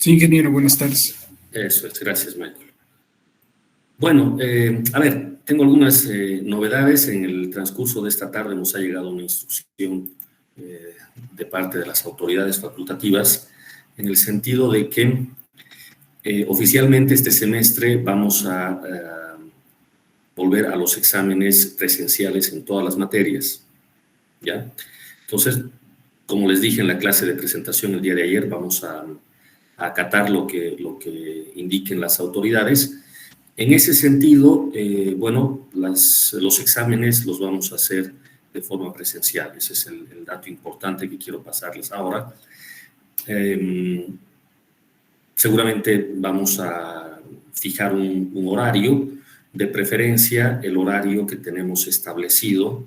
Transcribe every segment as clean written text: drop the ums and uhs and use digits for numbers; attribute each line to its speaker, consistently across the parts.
Speaker 1: Sí, ingeniero, buenas tardes.
Speaker 2: Eso es, gracias, Michael. Bueno, a ver, tengo algunas novedades. En el transcurso de esta tarde nos ha llegado una instrucción de parte de las autoridades facultativas en el sentido de que oficialmente este semestre vamos a volver a los exámenes presenciales en todas las materias, ¿ya? Entonces, como les dije en la clase de presentación el día de ayer, vamos a acatar lo que indiquen las autoridades. En ese sentido, bueno, los exámenes los vamos a hacer de forma presencial. Ese es el dato importante que quiero pasarles ahora. Seguramente vamos a fijar un horario, de preferencia el horario que tenemos establecido.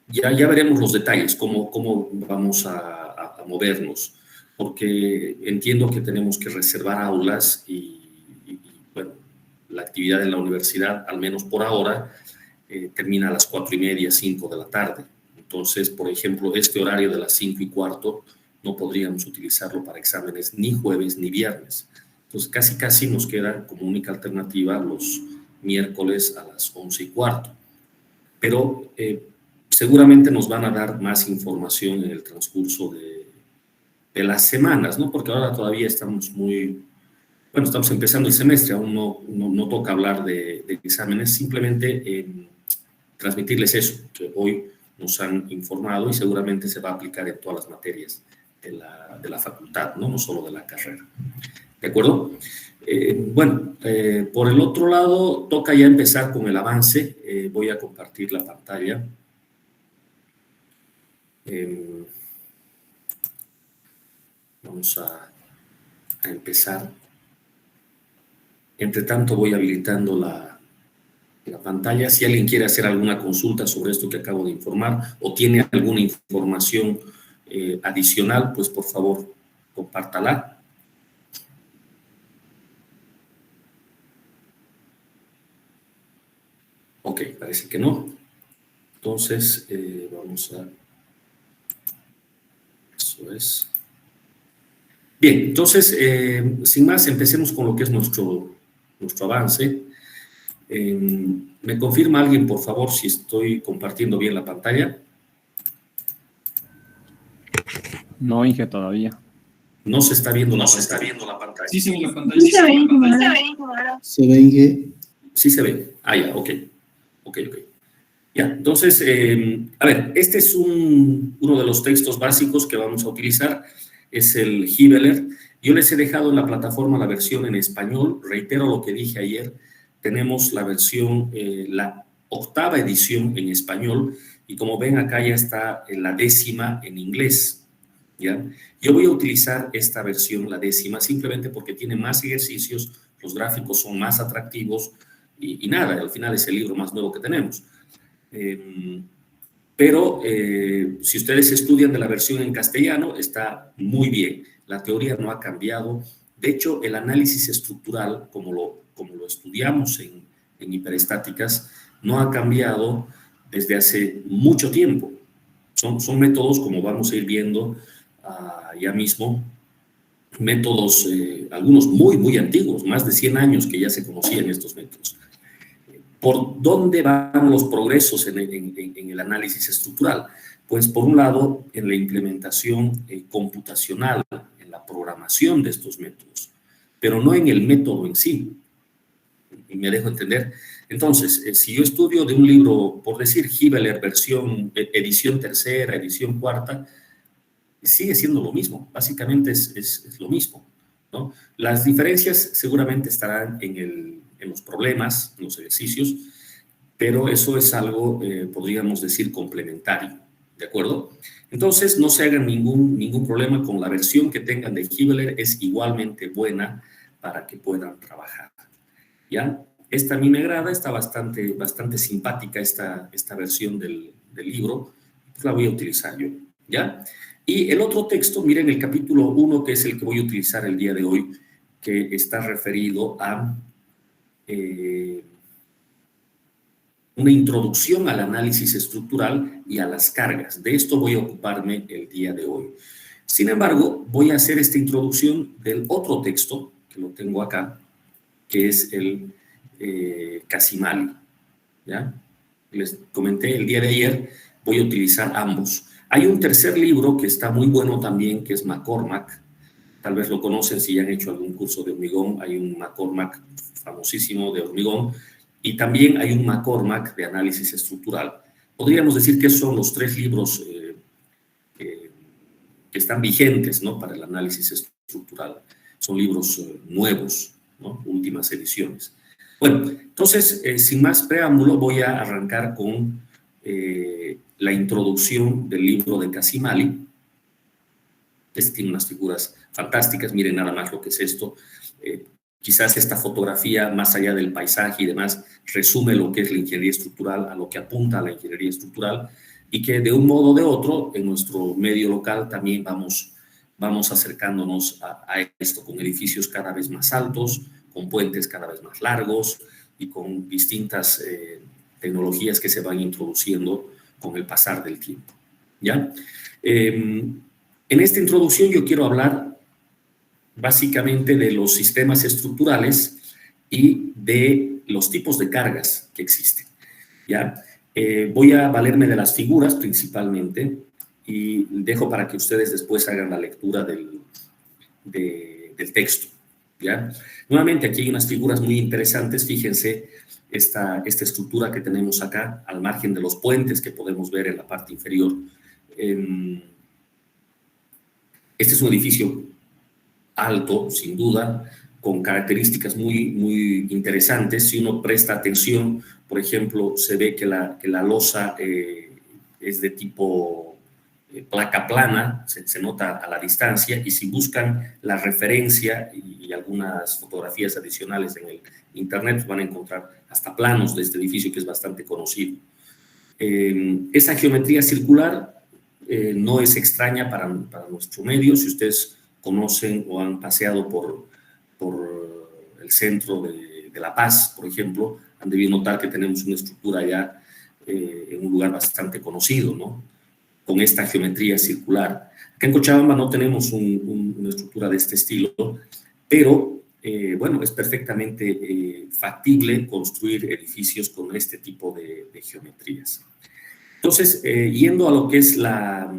Speaker 2: Ya veremos los detalles, cómo vamos a movernos, porque entiendo que tenemos que reservar aulas y bueno, la actividad en la universidad, al menos por ahora, termina a las 4:30, 5 de la tarde. Entonces, por ejemplo, este horario de las 5:15 no podríamos utilizarlo para exámenes ni jueves ni viernes. Entonces, casi nos queda como única alternativa los miércoles a las 11:15. Pero seguramente nos van a dar más información en el transcurso de las semanas, ¿no? Porque ahora todavía estamos estamos empezando el semestre, aún no toca hablar de exámenes, simplemente transmitirles eso, que hoy nos han informado y seguramente se va a aplicar en todas las materias de la facultad, no solo de la carrera. ¿De acuerdo? Por el otro lado, toca ya empezar con el avance. Voy a compartir la pantalla. Vamos a empezar. Entre tanto, voy habilitando la pantalla. Si alguien quiere hacer alguna consulta sobre esto que acabo de informar o tiene alguna información adicional, pues por favor, compártala. Ok, parece que no. Entonces, vamos a... Eso es. Bien, entonces, sin más, empecemos con lo que es nuestro avance. ¿Me confirma alguien, por favor, si estoy compartiendo bien la pantalla?
Speaker 3: No, Inge, todavía.
Speaker 2: No se está viendo la pantalla.
Speaker 1: Sí se ve la pantalla.
Speaker 4: Sí se ve,
Speaker 5: Se ve, Inge.
Speaker 2: Sí se ve. Ah, ya, ok. Ya, entonces, a ver, este es uno de los textos básicos que vamos a utilizar, es el Hibeler. Yo les he dejado en la plataforma la versión en español, reitero lo que dije ayer, tenemos la versión, la 8ª edición en español, y como ven acá ya está la 10ª en inglés, ¿ya? Yo voy a utilizar esta versión, la 10ª, simplemente porque tiene más ejercicios, los gráficos son más atractivos, y nada, al final es el libro más nuevo que tenemos. Pero si ustedes estudian de la versión en castellano, está muy bien. La teoría no ha cambiado. De hecho, el análisis estructural, como lo estudiamos en hiperestáticas, no ha cambiado desde hace mucho tiempo. Son métodos, como vamos a ir viendo ya mismo, métodos, algunos muy antiguos, más de 100 años que ya se conocían estos métodos. ¿Por dónde van los progresos en el análisis estructural? Pues por un lado, en la implementación computacional, en la programación de estos métodos, pero no en el método en sí. Y me dejo entender. Entonces, si yo estudio de un libro, por decir Hibeler, edición 3ª, edición 4ª, sigue siendo lo mismo, básicamente es lo mismo, ¿no? Las diferencias seguramente estarán en los problemas, en los ejercicios, pero eso es algo, podríamos decir, complementario, ¿de acuerdo? Entonces, no se hagan ningún problema con la versión que tengan de Hibeler, es igualmente buena para que puedan trabajar, ¿ya? Esta a mí me agrada, está bastante simpática esta versión del libro, pues la voy a utilizar yo, ¿ya? Y el otro texto, miren el capítulo 1, que es el que voy a utilizar el día de hoy, que está referido a una introducción al análisis estructural y a las cargas. De esto voy a ocuparme el día de hoy. Sin embargo, voy a hacer esta introducción del otro texto, que lo tengo acá, que es el Casimali, ¿ya? Les comenté el día de ayer, voy a utilizar ambos. Hay un tercer libro que está muy bueno también, que es McCormack. Tal vez lo conocen si ya han hecho algún curso de hormigón. Hay un McCormack famosísimo de hormigón y también hay un McCormack de análisis estructural. Podríamos decir que son los tres libros que están vigentes, ¿no?, para el análisis estructural. Son libros nuevos, ¿no?, últimas ediciones. Bueno, entonces, sin más preámbulo, voy a arrancar con la introducción del libro de Casimali. Este tiene unas figuras fantásticas, miren nada más lo que es esto. Quizás esta fotografía, más allá del paisaje y demás, resume lo que es la ingeniería estructural, a lo que apunta a la ingeniería estructural, y que de un modo o de otro, en nuestro medio local también vamos acercándonos a esto, con edificios cada vez más altos, con puentes cada vez más largos y con distintas tecnologías que se van introduciendo con el pasar del tiempo, ¿ya? En esta introducción yo quiero hablar básicamente de los sistemas estructurales y de los tipos de cargas que existen, ¿ya? Voy a valerme de las figuras principalmente y dejo para que ustedes después hagan la lectura del texto, ¿ya? Nuevamente aquí hay unas figuras muy interesantes. Fíjense esta estructura que tenemos acá al margen de los puentes que podemos ver en la parte inferior. Este es un edificio alto, sin duda, con características muy interesantes. Si uno presta atención, por ejemplo, se ve que la losa es de tipo placa plana, se nota a la distancia, y si buscan la referencia y algunas fotografías adicionales en el internet, van a encontrar hasta planos de este edificio que es bastante conocido. Esa geometría circular no es extraña para nuestro medio. Si ustedes conocen o han paseado por el centro de La Paz, por ejemplo, han debido notar que tenemos una estructura ya en un lugar bastante conocido, ¿no?, con esta geometría circular. Acá en Cochabamba no tenemos una estructura de este estilo, pero bueno, es perfectamente factible construir edificios con este tipo de geometrías. Entonces, yendo a lo que es la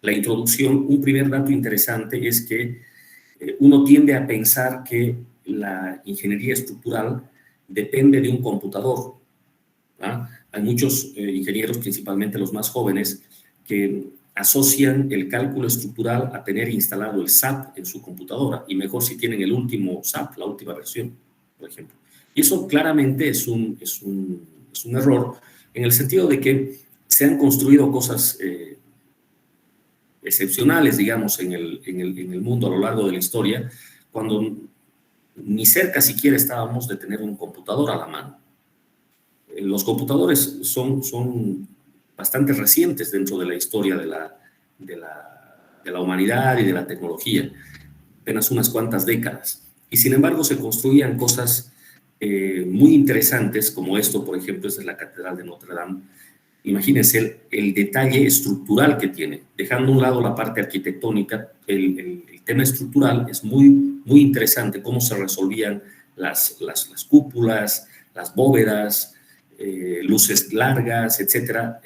Speaker 2: introducción, un primer dato interesante es que uno tiende a pensar que la ingeniería estructural depende de un computador, ¿ah? Hay muchos ingenieros, principalmente los más jóvenes, que asocian el cálculo estructural a tener instalado el SAP en su computadora, y mejor si tienen el último SAP, la última versión, por ejemplo. Y eso claramente es un error, en el sentido de que se han construido cosas excepcionales, digamos, en el mundo a lo largo de la historia, cuando ni cerca siquiera estábamos de tener un computador a la mano. Los computadores son bastante recientes dentro de la historia de la humanidad y de la tecnología, apenas unas cuantas décadas. Y sin embargo se construían cosas muy interesantes, como esto, por ejemplo, es de la Catedral de Notre Dame. Imagínense el detalle estructural que tiene. Dejando a un lado la parte arquitectónica, el tema estructural es muy interesante, cómo se resolvían las cúpulas, las bóvedas, luces largas, etcétera,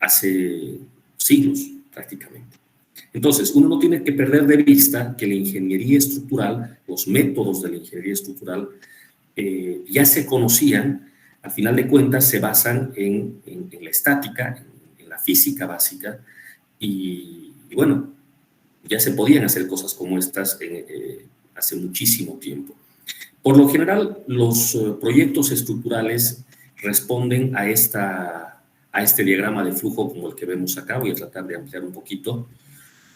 Speaker 2: hace siglos prácticamente. Entonces, uno no tiene que perder de vista que la ingeniería estructural, los métodos de la ingeniería estructural ya se conocían. Al final de cuentas se basan en la estática, en la física básica, y bueno, ya se podían hacer cosas como estas hace muchísimo tiempo. Por lo general, los proyectos estructurales responden a este diagrama de flujo como el que vemos acá. Voy a tratar de ampliar un poquito.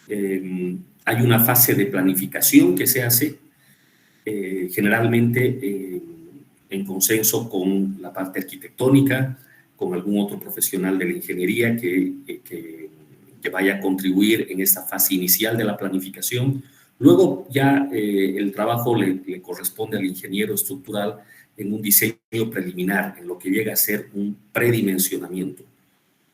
Speaker 2: Hay una fase de planificación que se hace generalmente en consenso con la parte arquitectónica, con algún otro profesional de la ingeniería que vaya a contribuir en esta fase inicial de la planificación. Luego ya el trabajo le corresponde al ingeniero estructural en un diseño preliminar, en lo que llega a ser un predimensionamiento.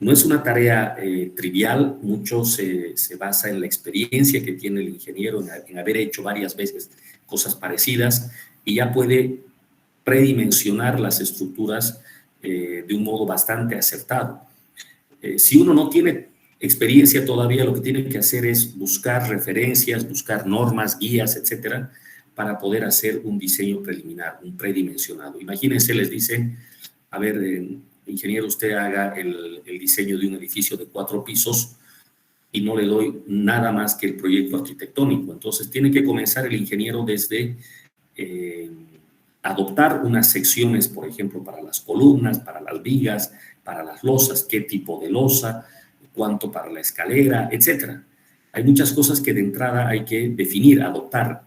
Speaker 2: No es una tarea trivial, mucho se basa en la experiencia que tiene el ingeniero en haber hecho varias veces cosas parecidas y ya puede predimensionar las estructuras de un modo bastante acertado. Si uno no tiene experiencia todavía, lo que tiene que hacer es buscar referencias, buscar normas, guías, etcétera, para poder hacer un diseño preliminar, un predimensionado. Imagínense, les dicen, a ver, ingeniero, usted haga el diseño de un edificio de 4 pisos y no le doy nada más que el proyecto arquitectónico. Entonces, tiene que comenzar el ingeniero desde adoptar unas secciones, por ejemplo, para las columnas, para las vigas, para las losas, qué tipo de losa, cuánto para la escalera, etcétera. Hay muchas cosas que de entrada hay que definir, adoptar.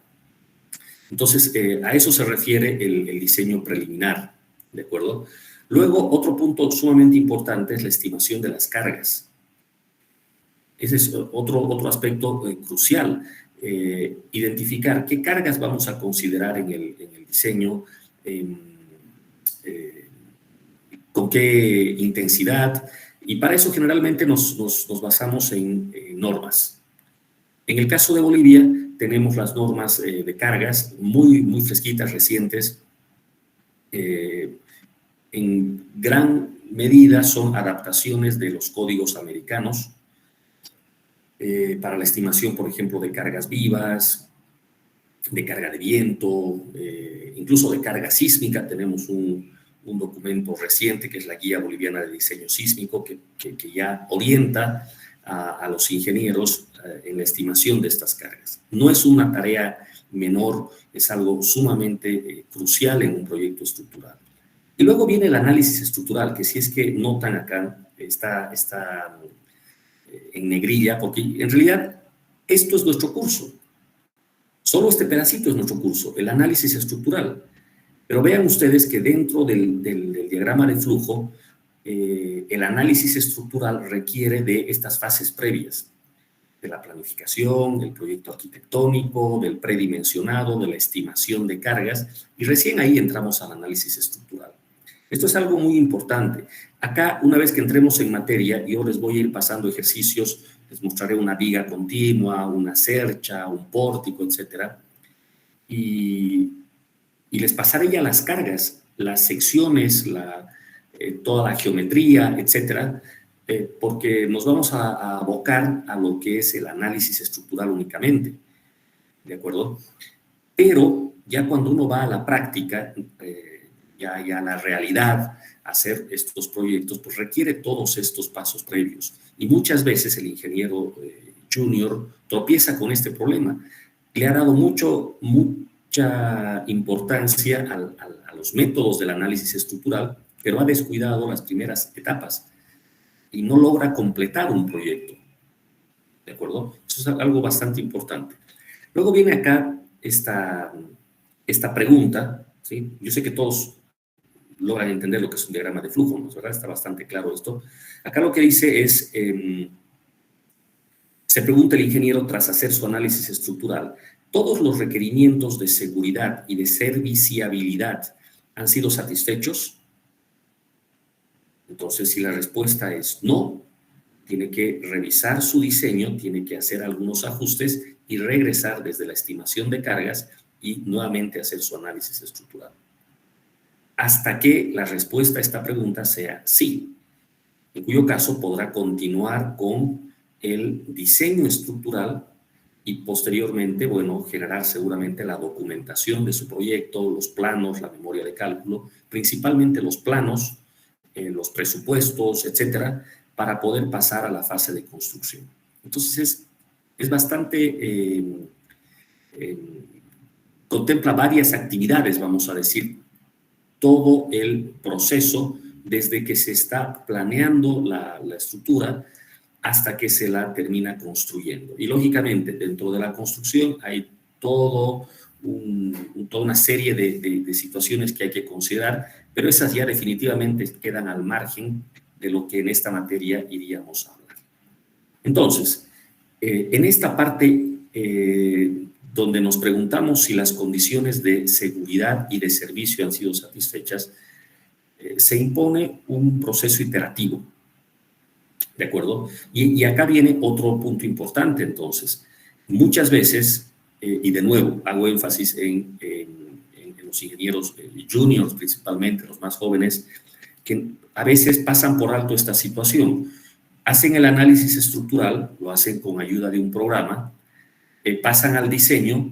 Speaker 2: Entonces, a eso se refiere el diseño preliminar, ¿de acuerdo? Luego, otro punto sumamente importante es la estimación de las cargas. Ese es otro aspecto crucial. Identificar qué cargas vamos a considerar en el diseño, con qué intensidad, y para eso generalmente nos basamos en normas. En el caso de Bolivia tenemos las normas de cargas muy fresquitas, recientes. En gran medida son adaptaciones de los códigos americanos para la estimación, por ejemplo, de cargas vivas, de carga de viento, incluso de carga sísmica. Tenemos un documento reciente que es la Guía Boliviana de Diseño Sísmico que ya orienta a los ingenieros en la estimación de estas cargas. No es una tarea menor, es algo sumamente crucial en un proyecto estructural. Y luego viene el análisis estructural, que si es que notan acá, está en negrilla, porque en realidad esto es nuestro curso. Solo este pedacito es nuestro curso, el análisis estructural. Pero vean ustedes que dentro del diagrama de flujo, el análisis estructural requiere de estas fases previas, de la planificación, del proyecto arquitectónico, del predimensionado, de la estimación de cargas, y recién ahí entramos al análisis estructural. Esto es algo muy importante. Acá, una vez que entremos en materia, yo les voy a ir pasando ejercicios, les mostraré una viga continua, una cercha, un pórtico, etcétera, y les pasaré ya las cargas, las secciones, toda la geometría, etcétera, porque nos vamos a abocar a lo que es el análisis estructural únicamente, ¿de acuerdo? Pero ya cuando uno va a la práctica, ya a la realidad, hacer estos proyectos, pues requiere todos estos pasos previos. Y muchas veces el ingeniero junior tropieza con este problema. Le ha dado mucha importancia a los métodos del análisis estructural, pero ha descuidado las primeras etapas y no logra completar un proyecto. ¿De acuerdo? Eso es algo bastante importante. Luego viene acá esta pregunta, ¿sí? Yo sé que todos logran entender lo que es un diagrama de flujo, ¿no? ¿Verdad? Está bastante claro esto. Acá lo que dice es, se pregunta el ingeniero tras hacer su análisis estructural, ¿todos los requerimientos de seguridad y de serviciabilidad han sido satisfechos? Entonces, si la respuesta es no, tiene que revisar su diseño, tiene que hacer algunos ajustes y regresar desde la estimación de cargas y nuevamente hacer su análisis estructural. Hasta que la respuesta a esta pregunta sea sí, en cuyo caso podrá continuar con el diseño estructural y posteriormente, bueno, generar seguramente la documentación de su proyecto, los planos, la memoria de cálculo, principalmente los planos, los presupuestos, etcétera, para poder pasar a la fase de construcción. Entonces, es bastante, contempla varias actividades, vamos a decir, todo el proceso desde que se está planeando la estructura hasta que se la termina construyendo. Y lógicamente, dentro de la construcción hay toda una serie de situaciones que hay que considerar, pero esas ya definitivamente quedan al margen de lo que en esta materia iríamos a hablar. Entonces, en esta parte donde nos preguntamos si las condiciones de seguridad y de servicio han sido satisfechas, se impone un proceso iterativo. ¿De acuerdo? Y acá viene otro punto importante, entonces. Muchas veces, y de nuevo, hago énfasis en los ingenieros juniors, principalmente los más jóvenes, que a veces pasan por alto esta situación. Hacen el análisis estructural, lo hacen con ayuda de un programa, pasan al diseño,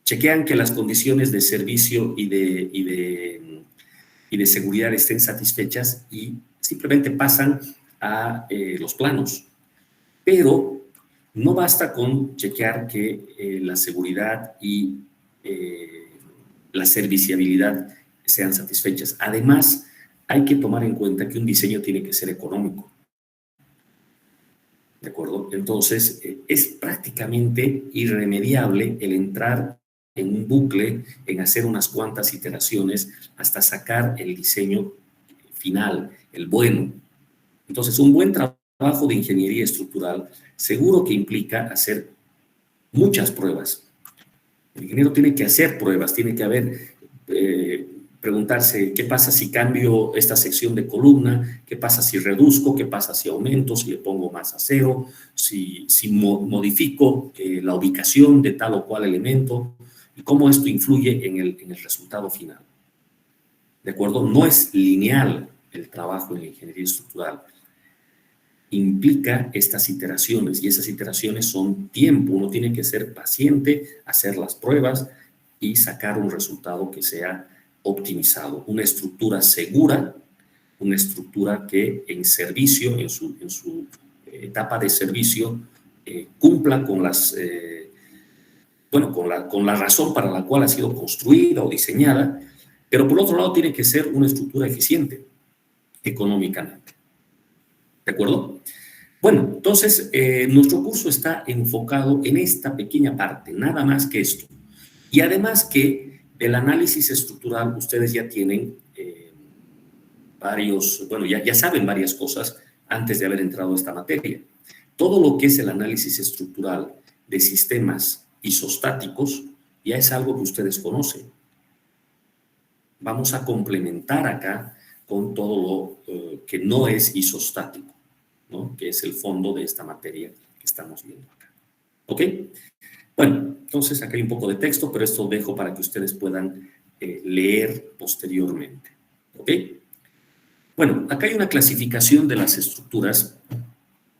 Speaker 2: chequean que las condiciones de servicio y de seguridad estén satisfechas y simplemente pasan a los planos. Pero no basta con chequear que la seguridad y la serviciabilidad sean satisfechas. Además, hay que tomar en cuenta que un diseño tiene que ser económico. ¿De acuerdo? Entonces, es prácticamente irremediable el entrar en un bucle, en hacer unas cuantas iteraciones hasta sacar el diseño final, el bueno. Entonces, un buen trabajo de ingeniería estructural seguro que implica hacer muchas pruebas. El ingeniero tiene que hacer pruebas, tiene que preguntarse qué pasa si cambio esta sección de columna, qué pasa si reduzco, qué pasa si aumento, si le pongo más acero, si modifico la ubicación de tal o cual elemento y cómo esto influye en el resultado final. ¿De acuerdo? No es lineal el trabajo en la ingeniería estructural. Implica estas iteraciones y esas iteraciones son tiempo. Uno tiene que ser paciente, hacer las pruebas y sacar un resultado que sea optimizado, una estructura segura, una estructura que en servicio, en su etapa de servicio, cumpla con con la razón para la cual ha sido construida o diseñada, pero por otro lado tiene que ser una estructura eficiente económicamente. ¿De acuerdo? Bueno, entonces nuestro curso está enfocado en esta pequeña parte, nada más que esto. Y además que del análisis estructural ustedes ya tienen ya saben varias cosas antes de haber entrado a esta materia. Todo lo que es el análisis estructural de sistemas isostáticos ya es algo que ustedes conocen. Vamos a complementar acá con todo lo que no es isostático, ¿no? Que es el fondo de esta materia que estamos viendo acá. ¿Ok? Bueno, entonces acá hay un poco de texto, pero esto dejo para que ustedes puedan leer posteriormente. ¿Ok? Bueno, acá hay una clasificación de las estructuras.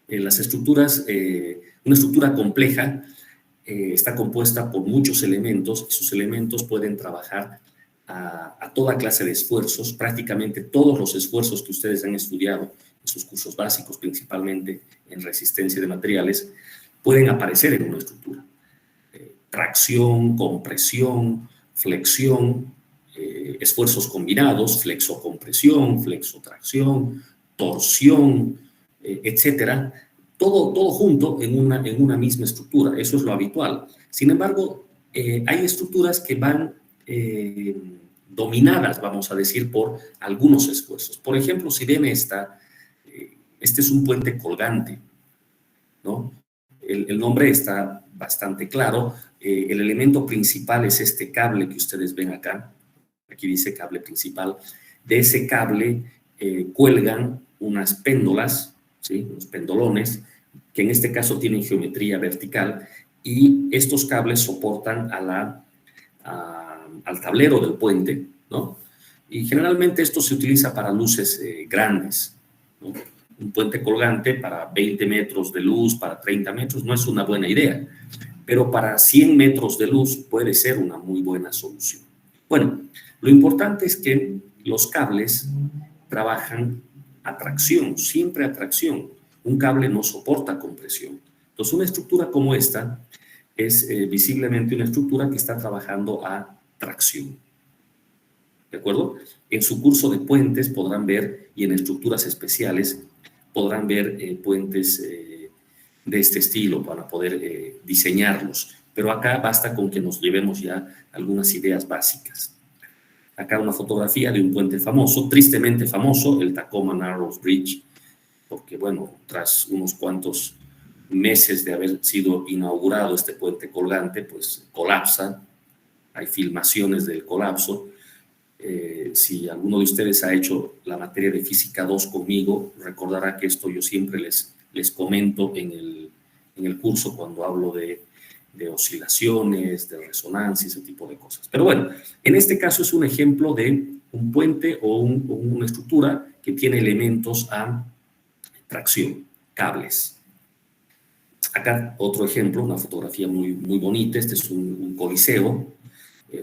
Speaker 2: Una estructura compleja está compuesta por muchos elementos y sus elementos pueden trabajar a toda clase de esfuerzos. Prácticamente todos los esfuerzos que ustedes han estudiado en sus cursos básicos, principalmente en resistencia de materiales, pueden aparecer en una estructura. Tracción, compresión, flexión, esfuerzos combinados, flexocompresión, flexotracción, torsión, etcétera. Todo junto en una misma estructura. Eso es lo habitual. Sin embargo, hay estructuras que van dominadas, vamos a decir, por algunos esfuerzos. Por ejemplo, si ven este es un puente colgante, ¿no? El nombre está bastante claro. El elemento principal es este cable que ustedes ven acá. Aquí dice cable principal. De ese cable cuelgan unas péndolas, ¿sí? Unos pendolones, que en este caso tienen geometría vertical, y estos cables soportan al tablero del puente, ¿no? Y generalmente esto se utiliza para luces grandes, ¿no? Un puente colgante para 20 metros de luz, para 30 metros, no es una buena idea, pero para 100 metros de luz puede ser una muy buena solución. Bueno, lo importante es que los cables trabajan a tracción, siempre a tracción. Un cable no soporta compresión. Entonces, una estructura como esta es visiblemente una estructura que está trabajando a tracción. ¿De acuerdo? En su curso de puentes podrán ver, y en estructuras especiales, podrán ver puentes de este estilo para poder diseñarlos. Pero acá basta con que nos llevemos ya algunas ideas básicas. Acá una fotografía de un puente famoso, tristemente famoso, el Tacoma Narrows Bridge, porque, bueno, tras unos cuantos meses de haber sido inaugurado este puente colgante, pues colapsa. Hay filmaciones del colapso. si alguno de ustedes ha hecho la materia de Física 2 conmigo, recordará que esto yo siempre les comento en el curso cuando hablo de oscilaciones, de resonancia, ese tipo de cosas. Pero bueno, en este caso es un ejemplo de un puente o una estructura que tiene elementos a tracción, cables. Acá otro ejemplo, una fotografía muy, muy bonita. Este es un coliseo,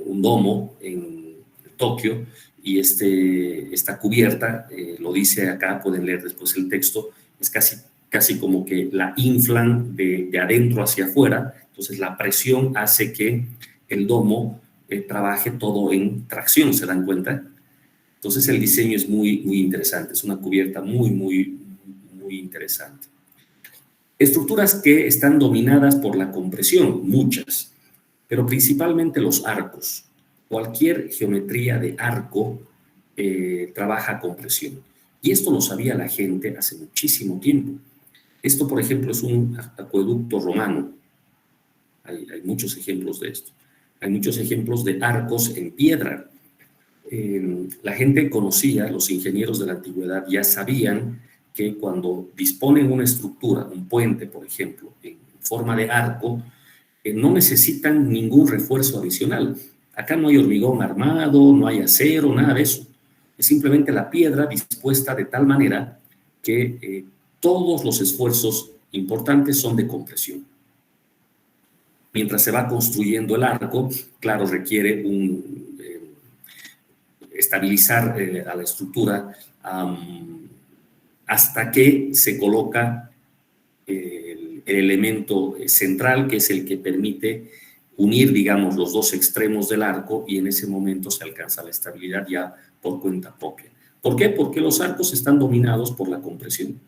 Speaker 2: un domo en Tokio, y esta cubierta, lo dice acá, pueden leer después el texto, es casi como que la inflan de adentro hacia afuera. Entonces la presión hace que el domo trabaje todo en tracción, ¿se dan cuenta? Entonces el diseño es muy, muy interesante, es una cubierta muy, muy, muy interesante. Estructuras que están dominadas por la compresión, muchas, pero principalmente los arcos. Cualquier geometría de arco trabaja con presión. Y esto lo sabía la gente hace muchísimo tiempo. Esto, por ejemplo, es un acueducto romano. Hay muchos ejemplos de esto. Hay muchos ejemplos de arcos en piedra. La gente conocía, los ingenieros de la antigüedad ya sabían que cuando disponen una estructura, un puente, por ejemplo, en forma de arco, no necesitan ningún refuerzo adicional. Acá no hay hormigón armado, no hay acero, nada de eso. Es simplemente la piedra dispuesta de tal manera que todos los esfuerzos importantes son de compresión. Mientras se va construyendo el arco, claro, requiere estabilizar a la estructura hasta que se coloca el elemento central, que es el que permite unir, digamos, los dos extremos del arco, y en ese momento se alcanza la estabilidad ya por cuenta propia. ¿Por qué? Porque los arcos están dominados por la compresión.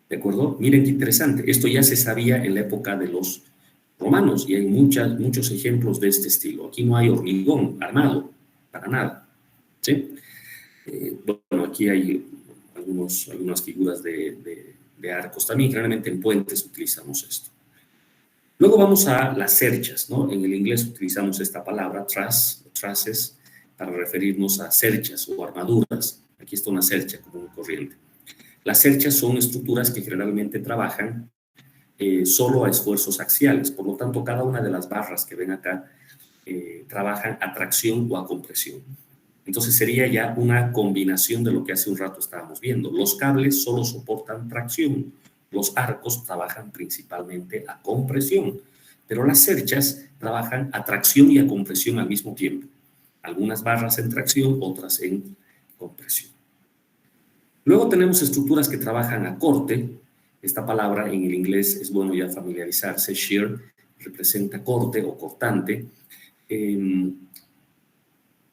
Speaker 2: ¿De acuerdo? Miren qué interesante. Esto ya se sabía en la época de los romanos y hay muchos ejemplos de este estilo. Aquí no hay hormigón armado, para nada. ¿Sí? Bueno, aquí hay algunas figuras de arcos. También generalmente en puentes utilizamos esto. Luego vamos a las cerchas, ¿no? En el inglés utilizamos esta palabra, trusses, para referirnos a cerchas o armaduras. Aquí está una cercha común y corriente. Las cerchas son estructuras que generalmente trabajan solo a esfuerzos axiales. Por lo tanto, cada una de las barras que ven acá trabajan a tracción o a compresión. Entonces sería ya una combinación de lo que hace un rato estábamos viendo. Los cables solo soportan tracción, los arcos trabajan principalmente a compresión, pero las cerchas trabajan a tracción y a compresión al mismo tiempo. Algunas barras en tracción, otras en compresión. Luego tenemos estructuras que trabajan a corte. Esta palabra en el inglés es bueno ya familiarizarse. Shear representa corte o cortante.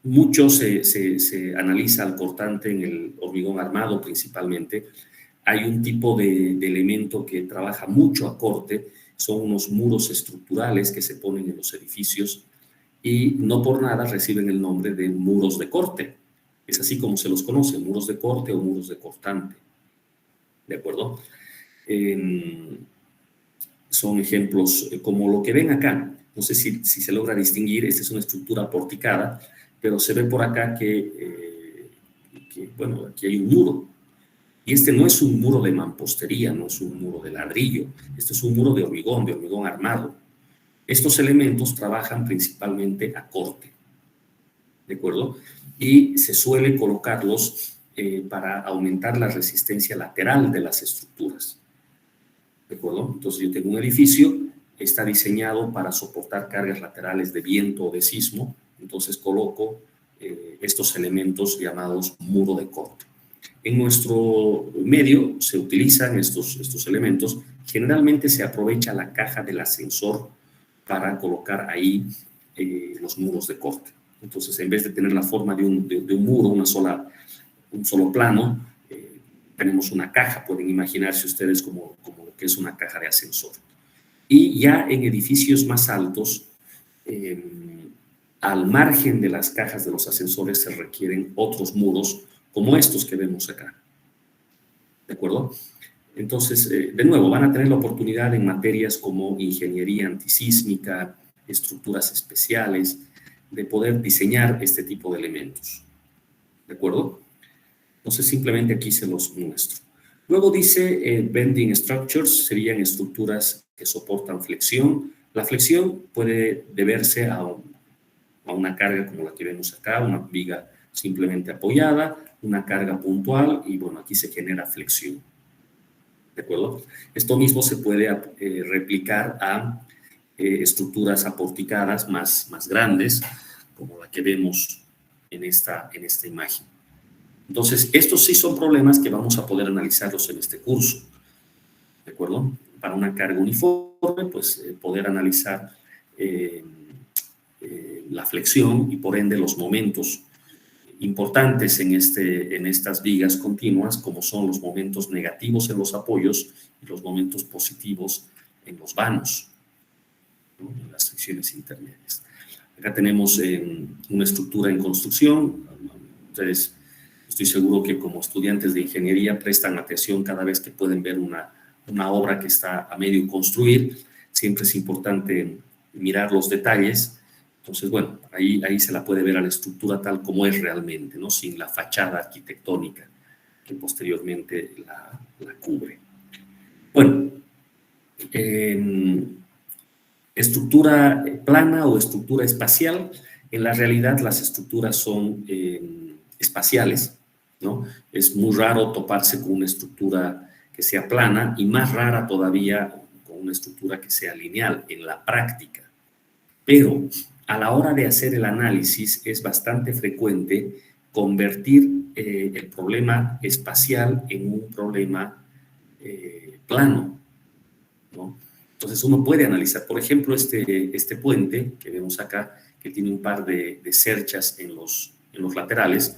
Speaker 2: Mucho se analiza al cortante en el hormigón armado principalmente. Hay un tipo de elemento que trabaja mucho a corte, son unos muros estructurales que se ponen en los edificios y no por nada reciben el nombre de muros de corte. Es así como se los conoce, muros de corte o muros de cortante. ¿De acuerdo? Son ejemplos como lo que ven acá. No sé si se logra distinguir. Esta es una estructura porticada, pero se ve por acá que bueno, aquí hay un muro. Y este no es un muro de mampostería, no es un muro de ladrillo. Este es un muro de hormigón armado. Estos elementos trabajan principalmente a corte. ¿De acuerdo? Y se suele colocarlos para aumentar la resistencia lateral de las estructuras. ¿De acuerdo? Entonces yo tengo un edificio, está diseñado para soportar cargas laterales de viento o de sismo, entonces coloco estos elementos llamados muro de corte. En nuestro medio se utilizan estos elementos. Generalmente se aprovecha la caja del ascensor para colocar ahí los muros de corte. Entonces, en vez de tener la forma de un muro, un solo plano, tenemos una caja. Pueden imaginarse ustedes como lo que es una caja de ascensor. Y ya en edificios más altos, al margen de las cajas de los ascensores se requieren otros muros como estos que vemos acá. ¿De acuerdo? Entonces, de nuevo, van a tener la oportunidad en materias como ingeniería antisísmica, estructuras especiales, de poder diseñar este tipo de elementos. ¿De acuerdo? Entonces, simplemente aquí se los muestro. Luego dice bending structures, serían estructuras que soportan flexión. La flexión puede deberse a una carga como la que vemos acá, una viga simplemente apoyada, una carga puntual y bueno, aquí se genera flexión. ¿De acuerdo? Esto mismo se puede replicar a estructuras aporticadas más grandes, como la que vemos en esta imagen. Entonces, estos sí son problemas que vamos a poder analizarlos en este curso. ¿De acuerdo? Para una carga uniforme, pues poder analizar la flexión y por ende los momentos importantes en estas vigas continuas, como son los momentos negativos en los apoyos y los momentos positivos en los vanos, ¿no? En las secciones intermedias. Acá tenemos una estructura en construcción. Ustedes, estoy seguro que como estudiantes de ingeniería prestan atención cada vez que pueden ver una obra que está a medio construir. Siempre es importante mirar los detalles. Entonces, bueno, ahí se la puede ver a la estructura tal como es realmente, ¿no? Sin la fachada arquitectónica que posteriormente la cubre. Bueno, estructura plana o estructura espacial. En la realidad, las estructuras son espaciales, ¿no? Es muy raro toparse con una estructura que sea plana y más rara todavía con una estructura que sea lineal en la práctica. Pero a la hora de hacer el análisis es bastante frecuente convertir el problema espacial en un problema plano, ¿no? Entonces uno puede analizar, por ejemplo, este puente que vemos acá, que tiene un par de cerchas en los laterales.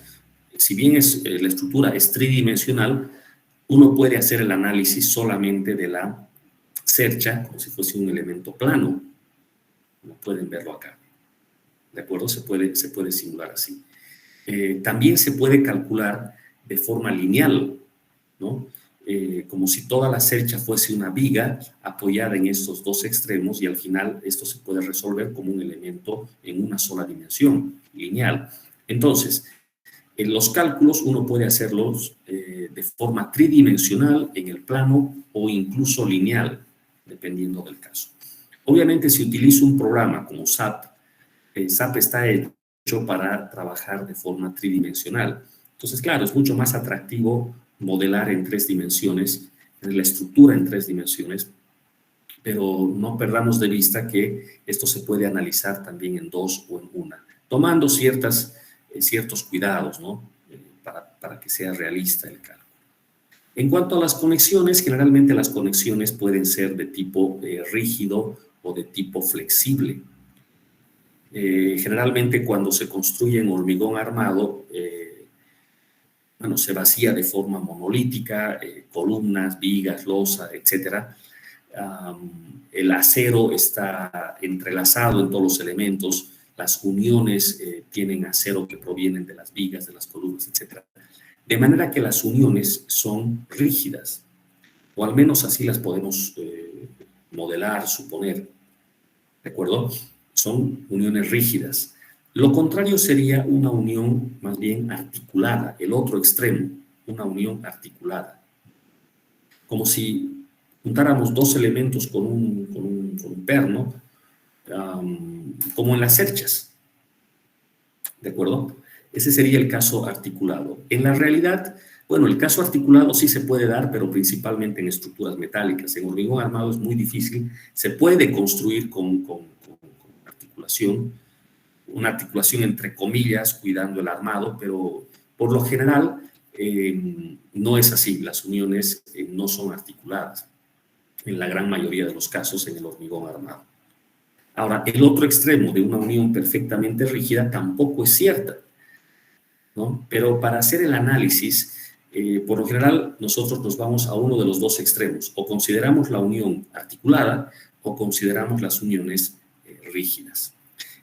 Speaker 2: Si bien la estructura es tridimensional, uno puede hacer el análisis solamente de la cercha como si fuese un elemento plano. Como pueden verlo acá. ¿De acuerdo? Se puede simular así. También se puede calcular de forma lineal, ¿no? Como si toda la cercha fuese una viga apoyada en estos dos extremos y al final esto se puede resolver como un elemento en una sola dimensión, lineal. Entonces, en los cálculos uno puede hacerlos de forma tridimensional en el plano o incluso lineal, dependiendo del caso. Obviamente, si utilizo un programa como SAP, SAP está hecho para trabajar de forma tridimensional. Entonces, claro, es mucho más atractivo modelar en 3 dimensiones, la estructura en 3 dimensiones, pero no perdamos de vista que esto se puede analizar también en 2 o en 1, tomando ciertos cuidados, ¿no? Para que sea realista el cálculo. En cuanto a las conexiones, generalmente las conexiones pueden ser de tipo rígido o de tipo flexible. Generalmente cuando se construye en hormigón armado, bueno, se vacía de forma monolítica, columnas, vigas, losa, etc. El acero está entrelazado en todos los elementos, las uniones tienen acero que provienen de las vigas, de las columnas, etc. De manera que las uniones son rígidas, o al menos así las podemos modelar, suponer, ¿de acuerdo? Son uniones rígidas. Lo contrario sería una unión más bien articulada, el otro extremo, una unión articulada. Como si juntáramos 2 elementos con un perno, como en las cerchas, ¿de acuerdo? Ese sería el caso articulado. En la realidad, bueno, el caso articulado sí se puede dar, pero principalmente en estructuras metálicas. En hormigón armado es muy difícil. Se puede construir con articulación, una articulación entre comillas, cuidando el armado, pero por lo general no es así. Las uniones no son articuladas en la gran mayoría de los casos en el hormigón armado. Ahora, el otro extremo de una unión perfectamente rígida tampoco es cierta, ¿no? Pero para hacer el análisis, por lo general nosotros nos vamos a uno de los 2 extremos. O consideramos la unión articulada o consideramos las uniones rígidas.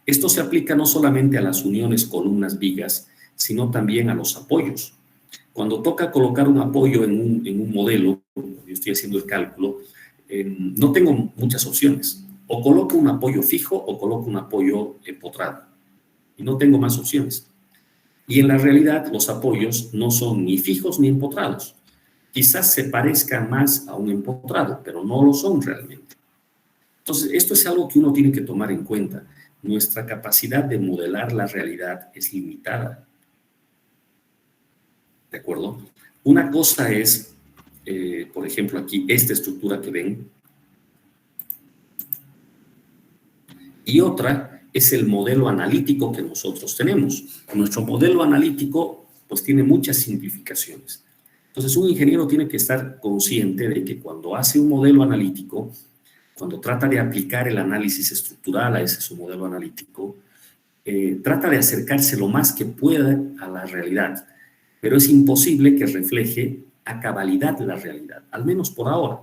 Speaker 2: Esto se aplica no solamente a las uniones columnas vigas, sino también a los apoyos. Cuando toca colocar un apoyo en un modelo, yo estoy haciendo el cálculo, no tengo muchas opciones. O coloco un apoyo fijo o coloco un apoyo empotrado. y no tengo más opciones. Y en la realidad los apoyos no son ni fijos ni empotrados. Quizás se parezcan más a un empotrado, pero no lo son realmente. Entonces, esto es algo que uno tiene que tomar en cuenta. Nuestra capacidad de modelar la realidad es limitada. ¿De acuerdo? Una cosa es, por ejemplo, aquí esta estructura que ven, y otra es el modelo analítico que nosotros tenemos. Nuestro modelo analítico pues tiene muchas simplificaciones. Entonces un ingeniero tiene que estar consciente de que cuando hace un modelo analítico, cuando trata de aplicar el análisis estructural a ese su modelo analítico, trata de acercarse lo más que pueda a la realidad, pero es imposible que refleje a cabalidad la realidad, al menos por ahora.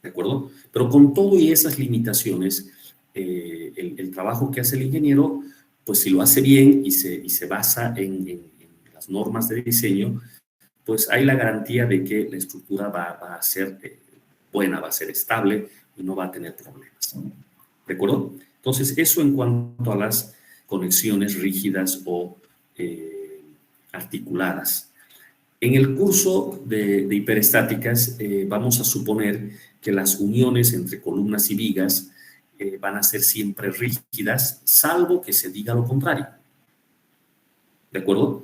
Speaker 2: ¿De acuerdo? Pero con todo y esas limitaciones, el trabajo que hace el ingeniero, pues si lo hace bien y se basa en las normas de diseño, pues hay la garantía de que la estructura va a ser buena, va a ser estable y no va a tener problemas. ¿De acuerdo? Entonces, eso en cuanto a las conexiones rígidas o articuladas. En el curso de hiperestáticas vamos a suponer que las uniones entre columnas y vigas van a ser siempre rígidas, salvo que se diga lo contrario. ¿De acuerdo?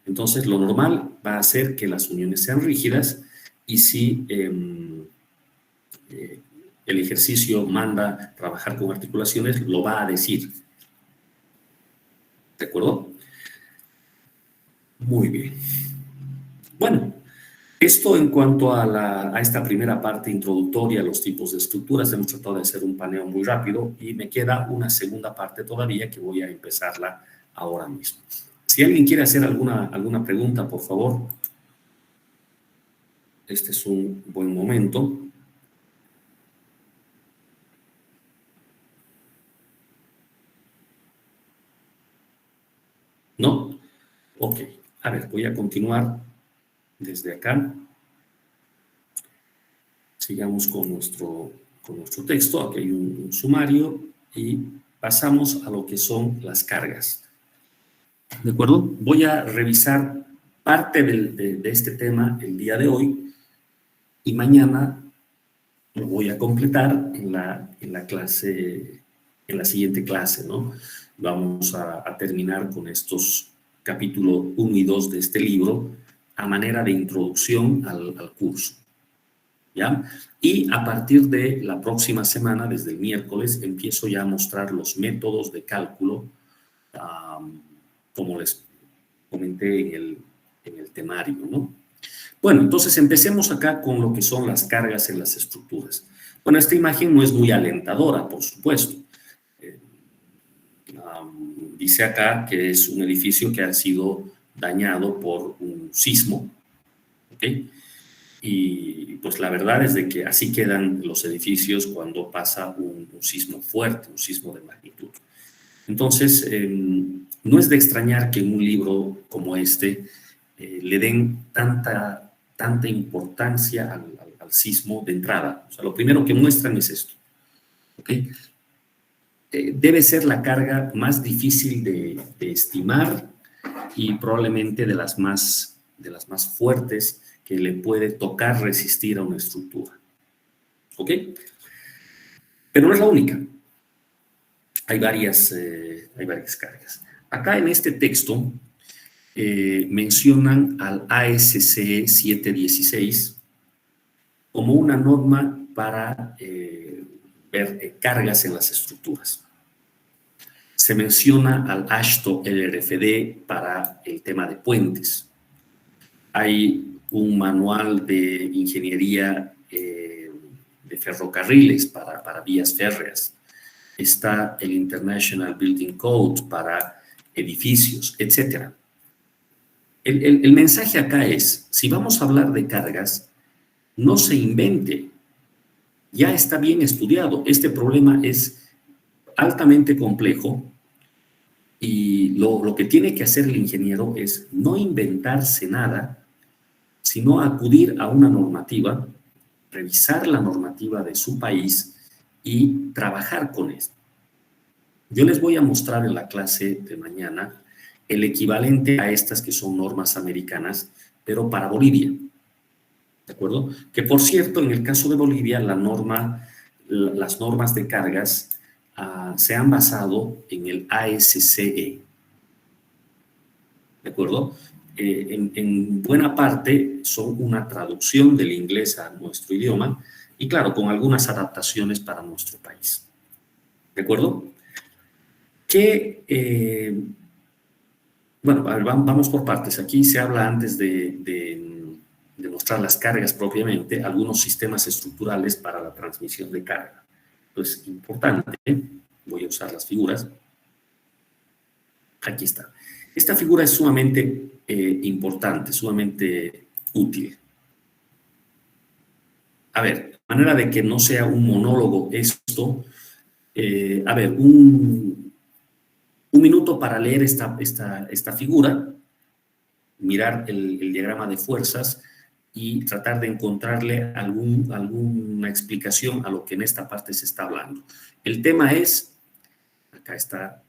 Speaker 2: Entonces, lo normal va a ser que las uniones sean rígidas y si el ejercicio manda trabajar con articulaciones, lo va a decir. ¿De acuerdo? Muy bien. Bueno, esto en cuanto a esta primera parte introductoria a los tipos de estructuras. Hemos tratado de hacer un paneo muy rápido y me queda una segunda parte todavía que voy a empezarla ahora mismo. Si alguien quiere hacer alguna pregunta, por favor. Este es un buen momento. ¿No? Ok. A ver, voy a continuar desde acá. Sigamos con nuestro texto. Aquí hay un sumario y pasamos a lo que son las cargas. ¿De acuerdo? Voy a revisar parte de este tema el día de hoy y mañana lo voy a completar en la clase, en la siguiente clase, ¿no? Vamos a terminar con estos capítulos 1 y 2 de este libro a manera de introducción al curso. ¿Ya? Y a partir de la próxima semana, desde el miércoles, empiezo ya a mostrar los métodos de cálculo, como les comenté en el temario, ¿no? Bueno, entonces empecemos acá con lo que son las cargas en las estructuras. Bueno, esta imagen no es muy alentadora, por supuesto. Dice acá que es un edificio que ha sido dañado por un sismo, ¿ok? Y pues la verdad es de que así quedan los edificios cuando pasa un sismo fuerte, un sismo de magnitud. Entonces, no es de extrañar que en un libro como este le den tanta importancia al sismo de entrada. O sea, lo primero que muestran es esto. ¿Okay? Debe ser la carga más difícil de estimar y probablemente de las más fuertes que le puede tocar resistir a una estructura. ¿Ok? Pero no es la única. Hay varias cargas. Acá en este texto mencionan al ASCE 716 como una norma para ver cargas en las estructuras. Se menciona al AASHTO LRFD para el tema de puentes. Hay un manual de ingeniería de ferrocarriles para vías férreas. Está el International Building Code para edificios, etc. El mensaje acá es, si vamos a hablar de cargas, no se invente. Ya está bien estudiado. Este problema es altamente complejo y lo que tiene que hacer el ingeniero es no inventarse nada, sino acudir a una normativa, revisar la normativa de su país y trabajar con esto. Yo les voy a mostrar en la clase de mañana el equivalente a estas que son normas americanas, pero para Bolivia. ¿De acuerdo? Que por cierto, en el caso de Bolivia, las normas de cargas se han basado en el ASCE. ¿De acuerdo? En buena parte son una traducción del inglés a nuestro idioma y claro, con algunas adaptaciones para nuestro país. ¿De acuerdo? Bueno, a ver, vamos por partes. Aquí se habla antes de mostrar las cargas propiamente, algunos sistemas estructurales para la transmisión de carga. Entonces, importante, voy a usar las figuras. Aquí está. Esta figura es sumamente importante, sumamente útil. A ver, de manera de que no sea un monólogo esto, a ver, un minuto para leer esta figura, mirar el diagrama de fuerzas y tratar de encontrarle alguna explicación a lo que en esta parte se está hablando. El tema es, acá está,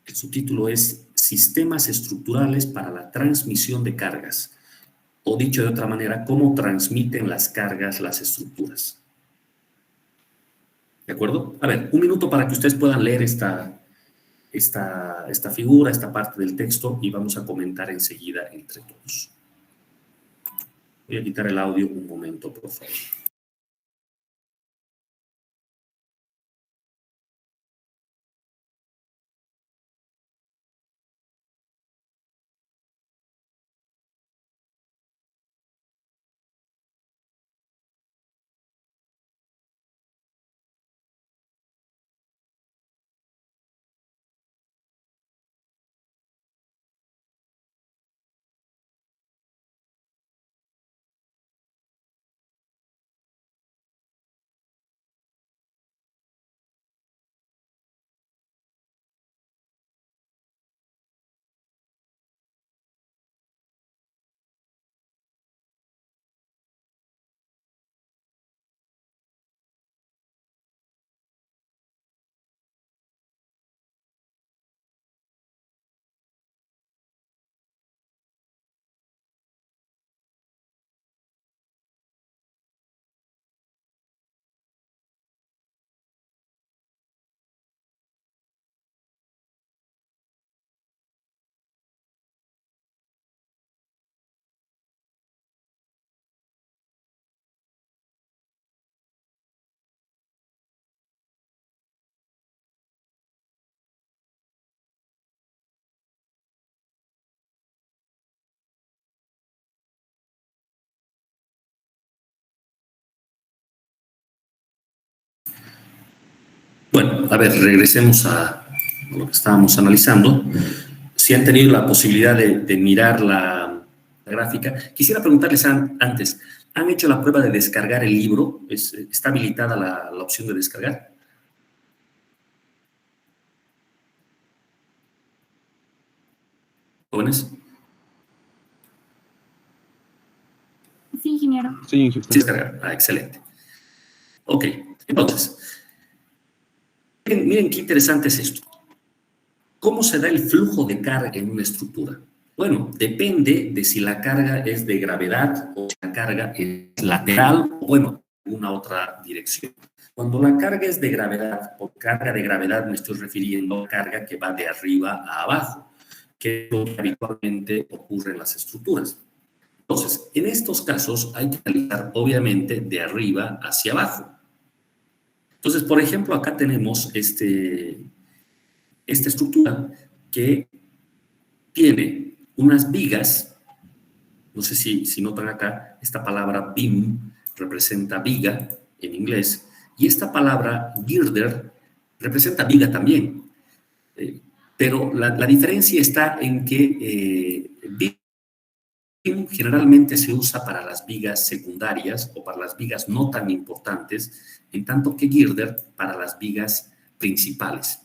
Speaker 2: el subtítulo es Sistemas estructurales para la transmisión de cargas. O dicho de otra manera, cómo transmiten las cargas las estructuras. ¿De acuerdo? A ver, un minuto para que ustedes puedan leer esta figura, esta parte del texto y vamos a comentar enseguida entre todos. Voy a quitar el audio un momento, por favor. Bueno, a ver, regresemos a lo que estábamos analizando. Si han tenido la posibilidad de mirar la gráfica, quisiera preguntarles antes, ¿han hecho la prueba de descargar el libro? ¿Está habilitada la opción de descargar? ¿Jóvenes?
Speaker 5: Sí, ingeniero.
Speaker 3: Sí, ingeniero.
Speaker 2: Sí, descargar. Excelente. Ok, entonces, miren qué interesante es esto. ¿Cómo se da el flujo de carga en una estructura? Bueno, depende de si la carga es de gravedad o si la carga es lateral o, bueno, una otra dirección. Cuando la carga es de gravedad, por carga de gravedad me estoy refiriendo a carga que va de arriba a abajo, que es lo que habitualmente ocurre en las estructuras. Entonces, en estos casos hay que analizar, obviamente, de arriba hacia abajo. Entonces, por ejemplo, acá tenemos esta estructura que tiene unas vigas, no sé si notan acá, esta palabra beam representa viga en inglés, y esta palabra girder representa viga también. Pero la diferencia está en que beam generalmente se usa para las vigas secundarias o para las vigas no tan importantes, en tanto que girder para las vigas principales.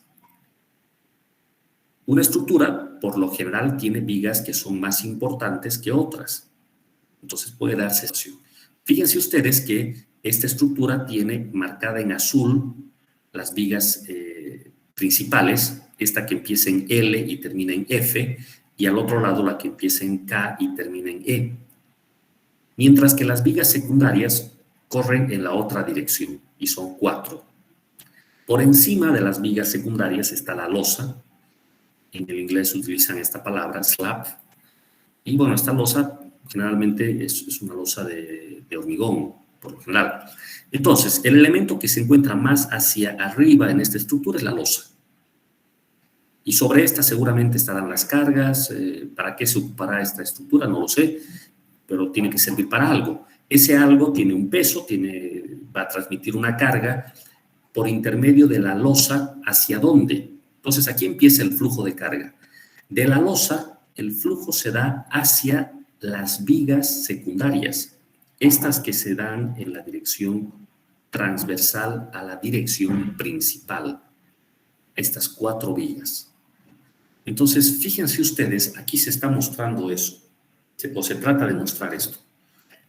Speaker 2: Una estructura, por lo general, tiene vigas que son más importantes que otras. Entonces puede darse eso. Fíjense ustedes que esta estructura tiene marcada en azul las vigas principales, esta que empieza en L y termina en F, y al otro lado la que empieza en K y termina en E. Mientras que las vigas secundarias corren en la otra dirección, y son 4. Por encima de las vigas secundarias está la losa. En el inglés utilizan esta palabra, slab. Y bueno, esta losa generalmente es una losa de hormigón, por lo general. Entonces, el elemento que se encuentra más hacia arriba en esta estructura es la losa. Y sobre esta seguramente estarán las cargas. ¿Para qué se ocupará esta estructura? No lo sé, pero tiene que servir para algo. Ese algo tiene un peso, va a transmitir una carga por intermedio de la losa. ¿Hacia dónde? Entonces, aquí empieza el flujo de carga. De la losa, el flujo se da hacia las vigas secundarias, estas que se dan en la dirección transversal a la dirección principal, estas 4 vigas. Entonces, fíjense ustedes, aquí se está mostrando eso, o se trata de mostrar esto.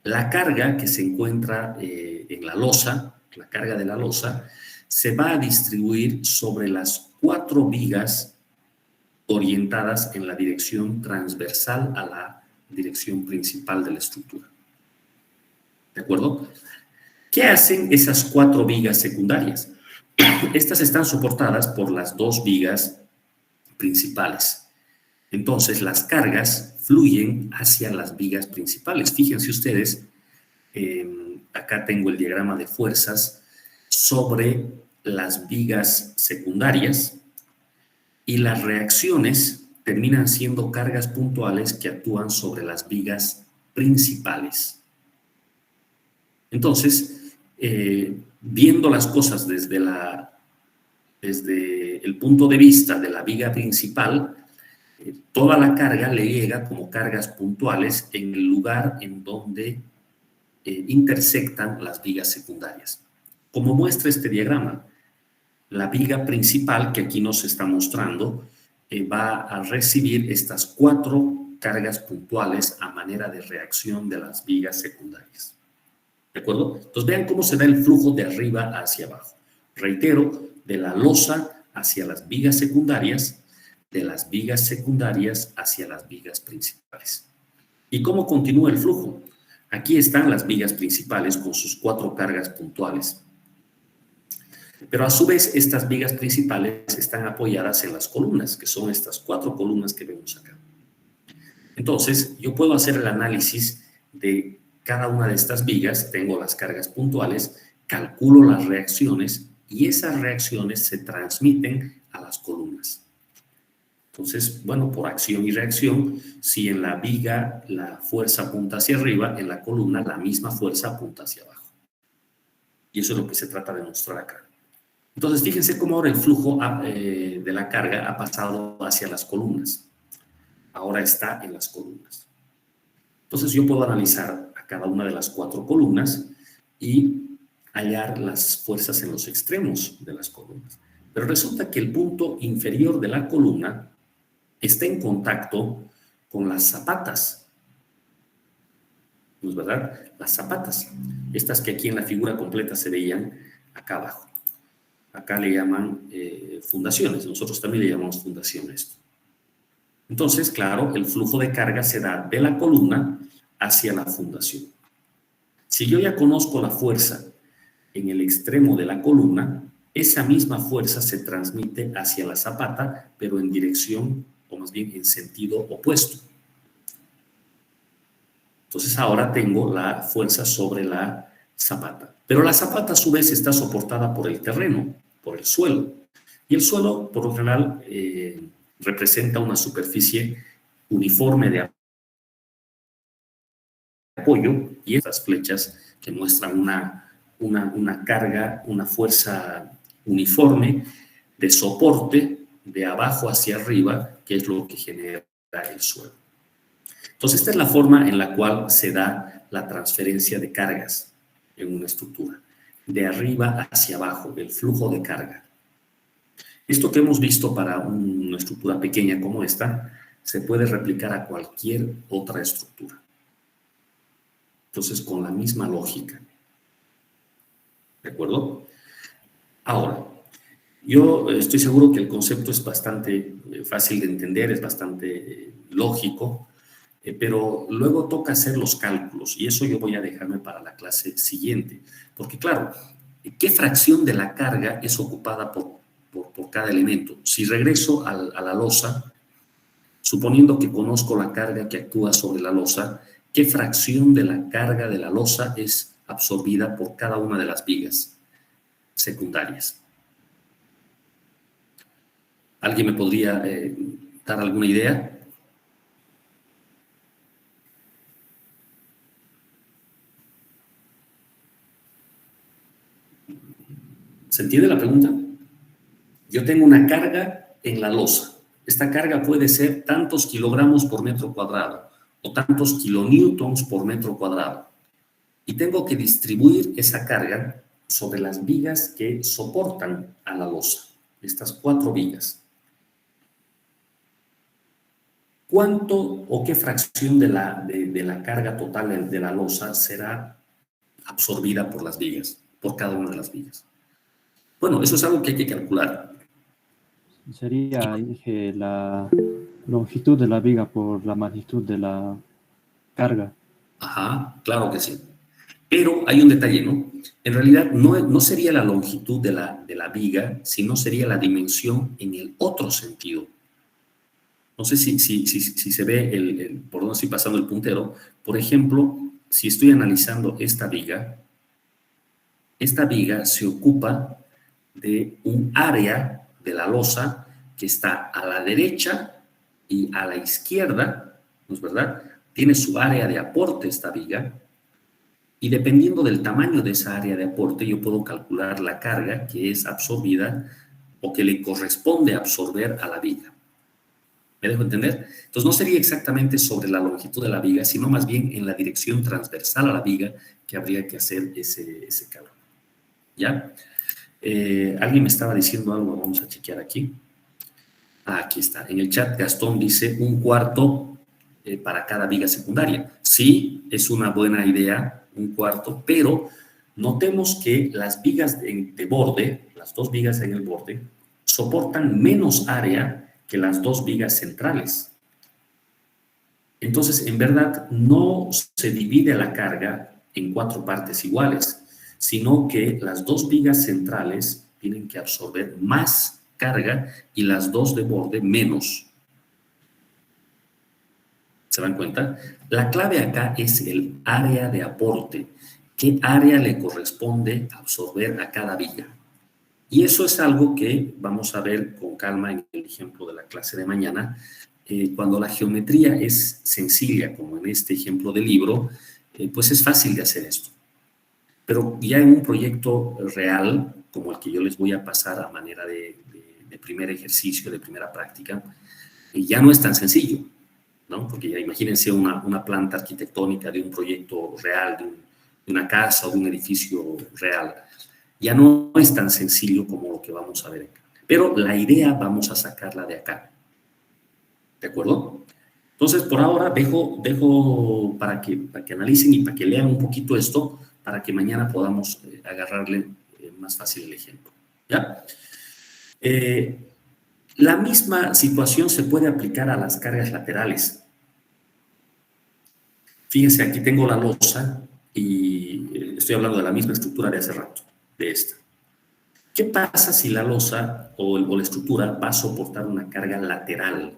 Speaker 2: La carga que se encuentra en la losa, la carga de la losa, se va a distribuir sobre las 4 vigas orientadas en la dirección transversal a la dirección principal de la estructura. ¿De acuerdo? ¿Qué hacen esas 4 vigas secundarias? Estas están soportadas por las 2 vigas principales. Entonces, las cargas fluyen hacia las vigas principales. Fíjense ustedes, acá tengo el diagrama de fuerzas sobre las vigas secundarias, y las reacciones terminan siendo cargas puntuales que actúan sobre las vigas principales. Entonces, viendo las cosas desde el punto de vista de la viga principal, toda la carga le llega como cargas puntuales en el lugar en donde intersectan las vigas secundarias. Como muestra este diagrama, la viga principal que aquí nos está mostrando va a recibir estas 4 cargas puntuales a manera de reacción de las vigas secundarias. ¿De acuerdo? Entonces vean cómo se da el flujo de arriba hacia abajo. Reitero, de la losa hacia las vigas secundarias, de las vigas secundarias hacia las vigas principales. ¿Y cómo continúa el flujo? Aquí están las vigas principales con sus 4 cargas puntuales. Pero a su vez, estas vigas principales están apoyadas en las columnas, que son estas 4 columnas que vemos acá. Entonces, yo puedo hacer el análisis de cada una de estas vigas, tengo las cargas puntuales, calculo las reacciones y esas reacciones se transmiten a las columnas. Entonces, bueno, por acción y reacción, si en la viga la fuerza apunta hacia arriba, en la columna la misma fuerza apunta hacia abajo. Y eso es lo que se trata de mostrar acá. Entonces, fíjense cómo ahora el flujo de la carga ha pasado hacia las columnas. Ahora está en las columnas. Entonces, yo puedo analizar a cada una de las 4 columnas y hallar las fuerzas en los extremos de las columnas. Pero resulta que el punto inferior de la columna está en contacto con las zapatas. ¿No es verdad? Las zapatas. Estas que aquí en la figura completa se veían acá abajo. Acá le llaman fundaciones, nosotros también le llamamos fundaciones. Entonces, claro, el flujo de carga se da de la columna hacia la fundación. Si yo ya conozco la fuerza en el extremo de la columna, esa misma fuerza se transmite hacia la zapata, pero en dirección, o más bien en sentido opuesto. Entonces, ahora tengo la fuerza sobre la zapata. Pero la zapata a su vez está soportada por el terreno, por el suelo. Y el suelo, por lo general, representa una superficie uniforme de apoyo, y estas flechas que muestran una carga, una fuerza uniforme de soporte de abajo hacia arriba, que es lo que genera el suelo. Entonces, esta es la forma en la cual se da la transferencia de cargas en una estructura, de arriba hacia abajo, el flujo de carga. Esto que hemos visto para una estructura pequeña como esta, se puede replicar a cualquier otra estructura. Entonces, con la misma lógica. ¿De acuerdo? Ahora, Yo estoy seguro que el concepto es bastante fácil de entender, es bastante lógico, pero luego toca hacer los cálculos y eso yo voy a dejarme para la clase siguiente. Porque claro, ¿qué fracción de la carga es ocupada por cada elemento? Si regreso a la losa, suponiendo que conozco la carga que actúa sobre la losa, ¿qué fracción de la carga de la losa es absorbida por cada una de las vigas secundarias? ¿Alguien me podría dar alguna idea? ¿Se entiende la pregunta? Yo tengo una carga en la losa. Esta carga puede ser tantos kilogramos por metro cuadrado o tantos kilonewtons por metro cuadrado. Y tengo que distribuir esa carga sobre las vigas que soportan a la losa, estas 4 vigas. ¿Cuánto o qué fracción de la carga total de la losa será absorbida por las vigas, por cada una de las vigas? Bueno, eso es algo que hay que calcular.
Speaker 3: Sería, dije, la longitud de la viga por la magnitud de la carga.
Speaker 2: Ajá, claro que sí. Pero hay un detalle, ¿no? En realidad no sería la longitud de la viga, sino sería la dimensión en el otro sentido. No sé si se ve por dónde estoy pasando el puntero. Por ejemplo, si estoy analizando esta viga se ocupa de un área de la losa que está a la derecha y a la izquierda, ¿no es verdad? Tiene su área de aporte esta viga, y dependiendo del tamaño de esa área de aporte, yo puedo calcular la carga que es absorbida o que le corresponde absorber a la viga. ¿Me dejo entender? Entonces, no sería exactamente sobre la longitud de la viga, sino más bien en la dirección transversal a la viga que habría que hacer ese cálculo. ¿Ya? Alguien me estaba diciendo algo, vamos a chequear aquí. Aquí está. En el chat Gastón dice 1/4 para cada viga secundaria. Sí, es una buena idea, 1/4, pero notemos que las vigas de borde, las 2 vigas en el borde, soportan menos área que las 2 vigas centrales. Entonces, en verdad, no se divide la carga en 4 partes iguales, sino que las 2 vigas centrales tienen que absorber más carga y las 2 de borde menos. ¿Se dan cuenta? La clave acá es el área de aporte. ¿Qué área le corresponde absorber a cada viga? Y eso es algo que vamos a ver con calma en el ejemplo de la clase de mañana. Cuando la geometría es sencilla, como en este ejemplo del libro, pues es fácil de hacer esto. Pero ya en un proyecto real, como el que yo les voy a pasar a manera de primer ejercicio, de primera práctica, ya no es tan sencillo, ¿no? Porque ya imagínense una planta arquitectónica de un proyecto real, de una casa o de un edificio real. Ya no es tan sencillo como lo que vamos a ver acá. Pero la idea vamos a sacarla de acá. ¿De acuerdo? Entonces, por ahora dejo para que analicen y para que lean un poquito esto, para que mañana podamos agarrarle más fácil el ejemplo. ¿Ya? La misma situación se puede aplicar a las cargas laterales. Fíjense, aquí tengo la losa y estoy hablando de la misma estructura de hace rato, de esta. ¿Qué pasa si la losa o la estructura va a soportar una carga lateral?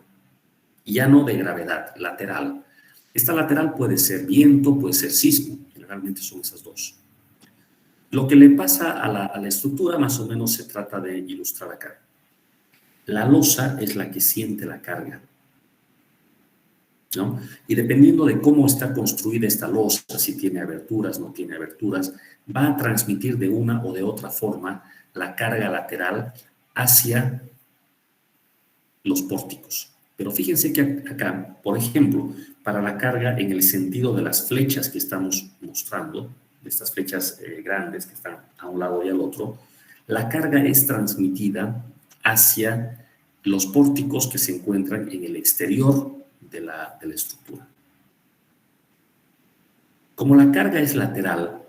Speaker 2: Ya no de gravedad, lateral. Esta lateral puede ser viento, puede ser sismo, generalmente son esas dos. Lo que le pasa a la estructura más o menos se trata de ilustrar acá. La losa es la que siente la carga, ¿no? Y dependiendo de cómo está construida esta losa, si tiene aberturas, no tiene aberturas, va a transmitir de una o de otra forma la carga lateral hacia los pórticos. Pero fíjense que acá, por ejemplo, para la carga en el sentido de las flechas que estamos mostrando, de estas flechas grandes que están a un lado y al otro, la carga es transmitida hacia los pórticos que se encuentran en el exterior de la estructura. Como la carga es lateral,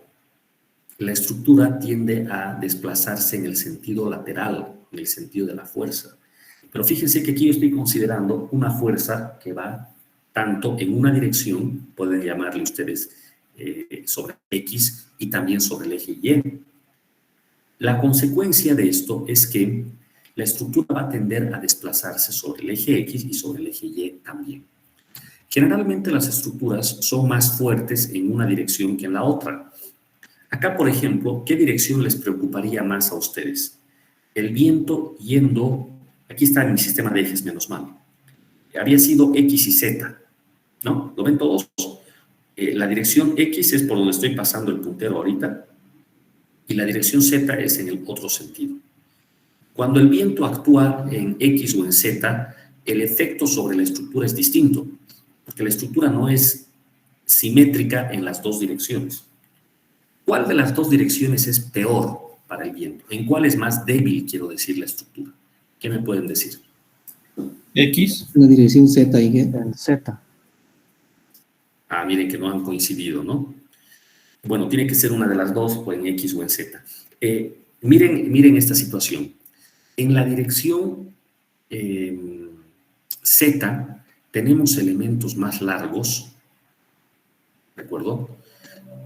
Speaker 2: la estructura tiende a desplazarse en el sentido lateral en el sentido de la fuerza. Pero fíjense que aquí yo estoy considerando una fuerza que va tanto en una dirección, pueden llamarle ustedes sobre X, y también sobre el eje Y. La consecuencia de esto es que la estructura va a tender a desplazarse sobre el eje X y sobre el eje Y también. Generalmente las estructuras son más fuertes en una dirección que en la otra. Acá, por ejemplo, ¿qué dirección les preocuparía más a ustedes? El viento yendo, aquí está en mi sistema de ejes, menos mal, había sido X y Z, ¿no? ¿Lo ven todos? La dirección X es por donde estoy pasando el puntero ahorita, y la dirección Z es en el otro sentido. Cuando el viento actúa en X o en Z, el efecto sobre la estructura es distinto, porque la estructura no es simétrica en las dos direcciones. ¿Cuál de las dos direcciones es peor para el viento? ¿En cuál es más débil, quiero decir, la estructura? ¿Qué me pueden decir?
Speaker 1: X.
Speaker 4: La dirección Z y G.
Speaker 3: El Z.
Speaker 2: Ah, miren que no han coincidido, ¿no? Bueno, tiene que ser una de las dos, o en X o en Z. Miren esta situación. En la dirección Z tenemos elementos más largos, ¿de acuerdo?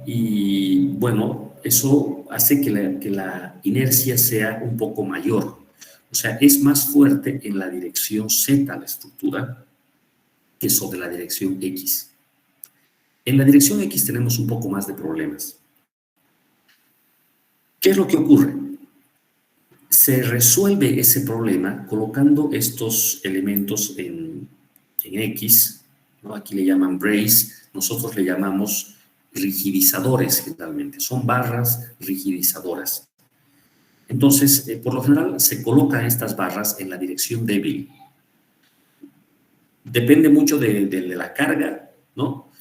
Speaker 2: Y bueno, eso hace que la inercia sea un poco mayor. O sea, es más fuerte en la dirección Z la estructura que sobre la dirección X. En la dirección X tenemos un poco más de problemas. ¿Qué es lo que ocurre? Se resuelve ese problema colocando estos elementos en X, ¿no? Aquí le llaman brace, nosotros le llamamos rigidizadores generalmente, son barras rigidizadoras. Entonces, por lo general se colocan estas barras en la dirección débil. Depende mucho de la carga, ¿no?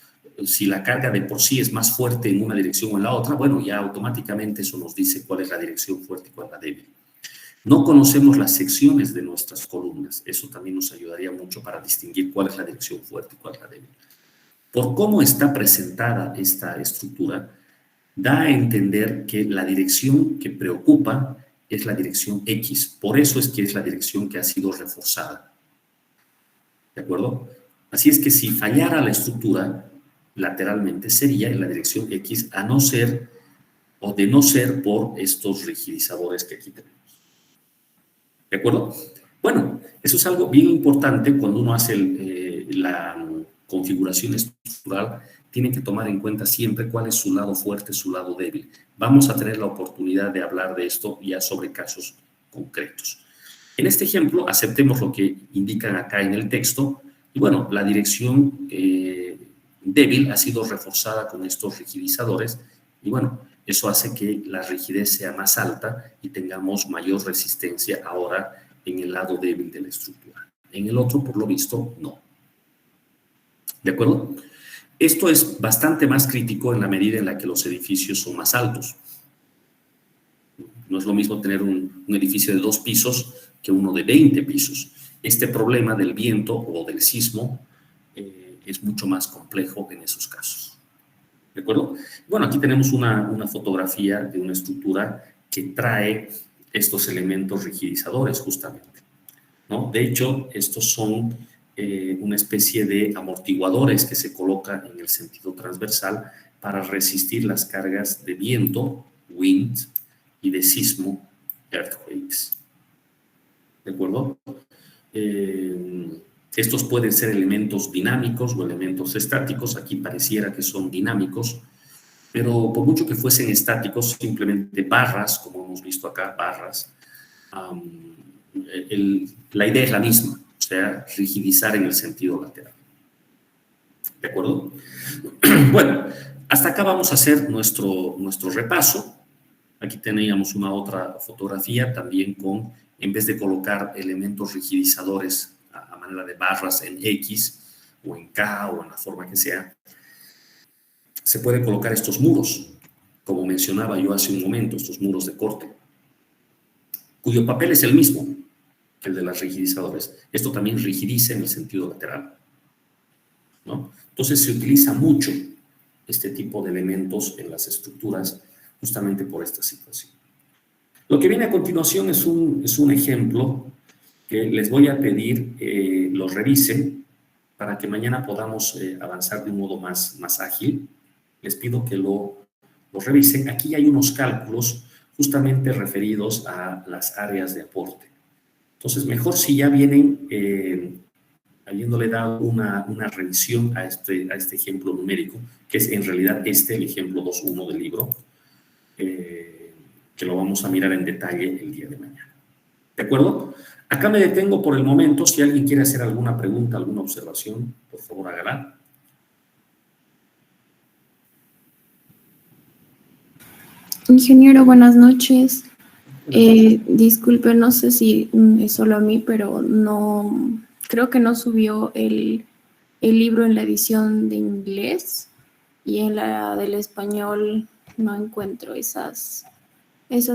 Speaker 2: Si la carga de por sí es más fuerte en una dirección o en la otra, bueno, ya automáticamente eso nos dice cuál es la dirección fuerte y cuál es la débil. No conocemos las secciones de nuestras columnas. Eso también nos ayudaría mucho para distinguir cuál es la dirección fuerte y cuál es la débil. Por cómo está presentada esta estructura, da a entender que la dirección que preocupa es la dirección X. Por eso es que es la dirección que ha sido reforzada. ¿De acuerdo? Así es que si fallara la estructura, lateralmente sería en la dirección X, a no ser, o de no ser por estos rigidizadores que aquí tenemos. ¿De acuerdo? Bueno, eso es algo bien importante cuando uno hace la configuración estructural. Tiene que tomar en cuenta siempre cuál es su lado fuerte, su lado débil. Vamos a tener la oportunidad de hablar de esto ya sobre casos concretos. En este ejemplo, aceptemos lo que indican acá en el texto. Y bueno, la dirección débil ha sido reforzada con estos rigidizadores. Y bueno, eso hace que la rigidez sea más alta y tengamos mayor resistencia ahora en el lado débil de la estructura. En el otro, por lo visto, no. ¿De acuerdo? Esto es bastante más crítico en la medida en la que los edificios son más altos. No es lo mismo tener un edificio de 2 pisos que uno de 20 pisos. Este problema del viento o del sismo es mucho más complejo en esos casos. ¿De acuerdo? Bueno, aquí tenemos una fotografía de una estructura que trae estos elementos rigidizadores justamente, ¿no? De hecho, estos son una especie de amortiguadores que se colocan en el sentido transversal para resistir las cargas de viento, wind, y de sismo, earthquakes. ¿De acuerdo? Estos pueden ser elementos dinámicos o elementos estáticos. Aquí pareciera que son dinámicos, pero por mucho que fuesen estáticos, simplemente barras, como hemos visto acá, barras, la idea es la misma, o sea, rigidizar en el sentido lateral. ¿De acuerdo? Bueno, hasta acá vamos a hacer nuestro repaso. Aquí teníamos una otra fotografía también con, en vez de colocar elementos rigidizadores a manera de barras en X o en K o en la forma que sea, se pueden colocar estos muros, como mencionaba yo hace un momento, estos muros de corte, cuyo papel es el mismo que el de las rigidizadores. Esto también rigidiza en el sentido lateral, ¿no? Entonces se utiliza mucho este tipo de elementos en las estructuras justamente por esta situación. Lo que viene a continuación es un ejemplo que les voy a pedir lo revisen para que mañana podamos avanzar de un modo más ágil. Les pido que lo revisen. Aquí hay unos cálculos justamente referidos a las áreas de aporte. Entonces, mejor si ya vienen habiéndole dado una revisión a este ejemplo numérico, que es en realidad el ejemplo 2.1 del libro, que lo vamos a mirar en detalle el día de mañana. ¿De acuerdo? Acá me detengo por el momento. Si alguien quiere hacer alguna pregunta, alguna observación, por favor hágala.
Speaker 4: Ingeniero, buenas noches. Disculpe, no sé si es solo a mí, pero no creo que no subió el libro en la edición de inglés y en la del español no encuentro esas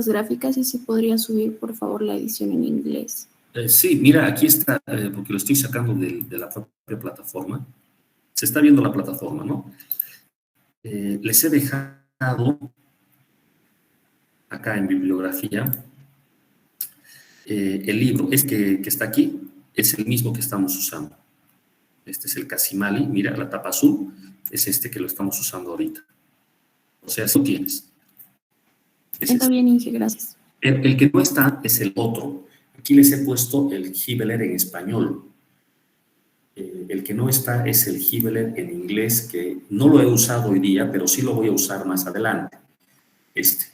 Speaker 4: gráficas. Y si podría subir, por favor, la edición en inglés.
Speaker 2: Sí, mira, aquí está, porque lo estoy sacando de la propia plataforma. Se está viendo la plataforma, ¿no? Les he dejado acá en bibliografía el libro. Que está aquí es el mismo que estamos usando. Este es el Casimali. Mira, la tapa azul es este que lo estamos usando ahorita. O sea, si lo tienes.
Speaker 4: Está bien, Inge, gracias.
Speaker 2: El que no está es el otro. Aquí les he puesto el Hibeler en español. El que no está es el Hibeler en inglés, que no lo he usado hoy día, pero sí lo voy a usar más adelante. Este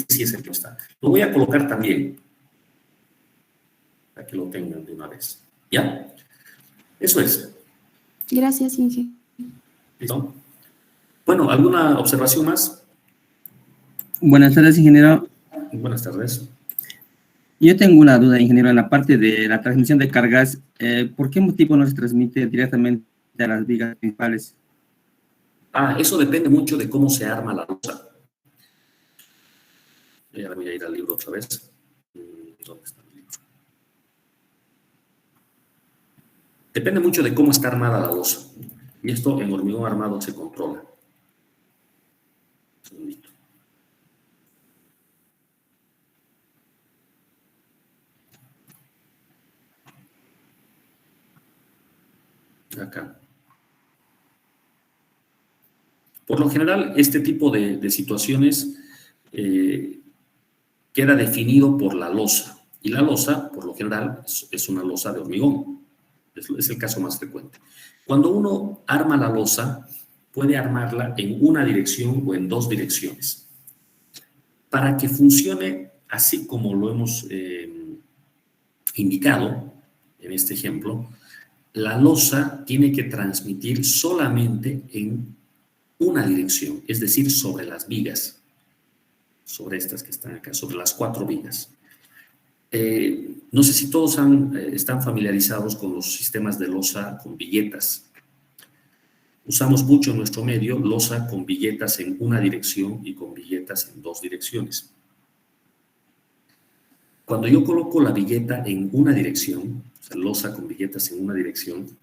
Speaker 2: sí es el que no está. Lo voy a colocar también, para que lo tengan de una vez. ¿Ya? Eso es.
Speaker 4: Gracias, Inge.
Speaker 2: ¿Listo? Bueno, ¿alguna observación más?
Speaker 6: Buenas tardes, ingeniero.
Speaker 2: Buenas tardes.
Speaker 6: Yo tengo una duda, ingeniero, en la parte de la transmisión de cargas. ¿Por qué motivo no se transmite directamente a las vigas principales?
Speaker 2: Eso depende mucho de cómo se arma la losa. Ahora voy a ir al libro otra vez. ¿Dónde está el libro? Depende mucho de cómo está armada la losa. Y esto en hormigón armado se controla. Un segundito. Acá. Por lo general, este tipo de situaciones queda definido por la losa. Y la losa, por lo general, es una losa de hormigón. Es el caso más frecuente. Cuando uno arma la losa, puede armarla en una dirección o en dos direcciones. Para que funcione así como lo hemos indicado en este ejemplo, la losa tiene que transmitir solamente en una dirección, es decir, sobre las vigas, sobre estas que están acá, sobre las 4 vigas. No sé si todos están familiarizados con los sistemas de losa con viguetas. Usamos mucho en nuestro medio losa con viguetas en una dirección y con viguetas en 2 direcciones. Cuando yo coloco la vigueta en una dirección, o sea, losa con viguetas en una dirección,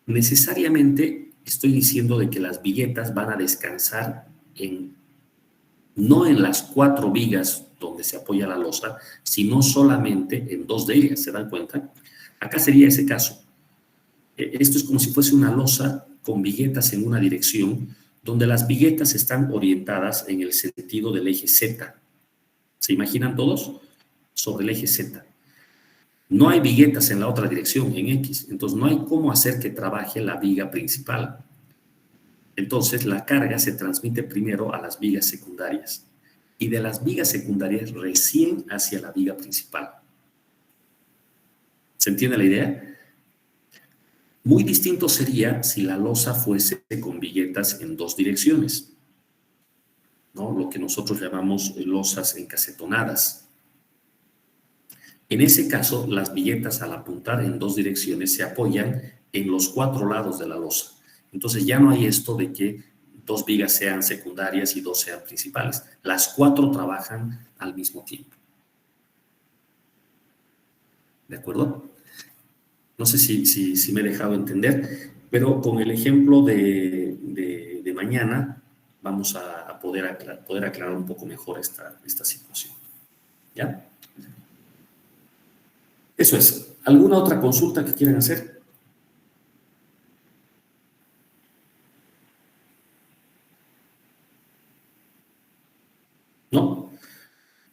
Speaker 2: necesariamente estoy diciendo de que las viguetas van a descansar no en las 4 vigas donde se apoya la losa, sino solamente en 2 de ellas, ¿se dan cuenta? Acá sería ese caso. Esto es como si fuese una losa con viguetas en una dirección, donde las viguetas están orientadas en el sentido del eje Z. ¿Se imaginan todos? Sobre el eje Z. No hay viguetas en la otra dirección, en X, entonces no hay cómo hacer que trabaje la viga principal. Entonces la carga se transmite primero a las vigas secundarias y de las vigas secundarias recién hacia la viga principal. ¿Se entiende la idea? Muy distinto sería si la losa fuese con viguetas en 2 direcciones, ¿no? Lo que nosotros llamamos losas encasetonadas. En ese caso, las viguetas al apuntar en 2 direcciones se apoyan en los 4 lados de la losa. Entonces ya no hay esto de que 2 vigas sean secundarias y 2 sean principales. Las 4 trabajan al mismo tiempo. ¿De acuerdo? No sé si me he dejado entender, pero con el ejemplo de mañana vamos a poder aclarar un poco mejor esta situación. ¿Ya? Eso es. ¿Alguna otra consulta que quieran hacer? ¿No?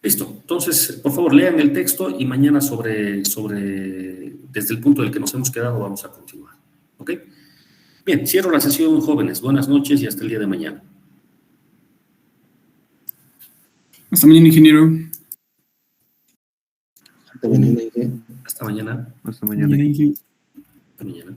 Speaker 2: Listo. Entonces, por favor, lean el texto y mañana desde el punto del que nos hemos quedado, vamos a continuar. ¿Ok? Bien, cierro la sesión, jóvenes. Buenas noches y hasta el día de mañana.
Speaker 1: Hasta mañana, ingeniero.
Speaker 2: Hasta mañana.
Speaker 7: Hasta mañana.
Speaker 1: Ingeniero.
Speaker 2: Hasta mañana.